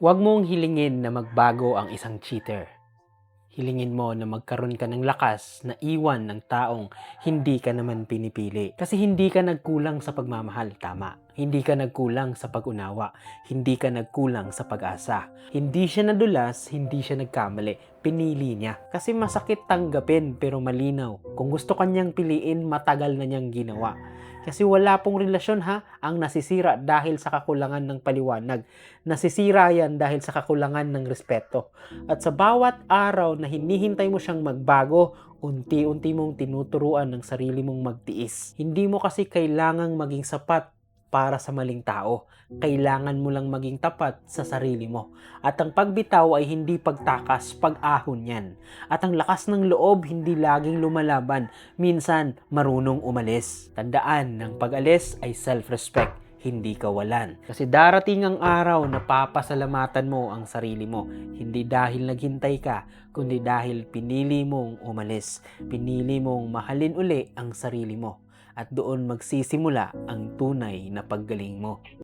Huwag mong hilingin na magbago ang isang cheater. Hilingin mo na magkaroon ka ng lakas na iwan ng taong hindi ka naman pinipili. Kasi hindi ka nagkulang sa pagmamahal, tama. Hindi ka nagkulang sa pag-unawa. Hindi ka nagkulang sa pag-asa. Hindi siya nadulas, hindi siya nagkamali. Pinili niya. Kasi masakit tanggapin pero malinaw. Kung gusto kanyang piliin, matagal na niyang ginawa. Kasi wala pong relasyon ang nasisira dahil sa kakulangan ng paliwanag. Nasisira yan dahil sa kakulangan ng respeto. At sa bawat araw na hinihintay mo siyang magbago, unti-unti mong tinuturuan ng sarili mong magtiis. Hindi mo kasi kailangang maging sapat para sa maling tao. Kailangan mo lang maging tapat sa sarili mo. At ang pagbitaw ay hindi pagtakas, pag-ahon yan. At ang lakas ng loob hindi laging lumalaban. Minsan, marunong umalis. Tandaan, ng pag-alis ay self-respect, hindi kawalan. Kasi darating ang araw na papasalamatan mo ang sarili mo. Hindi dahil naghintay ka, kundi dahil pinili mong umalis. Pinili mong mahalin uli ang sarili mo. At doon magsisimula ang tunay na paggaling mo.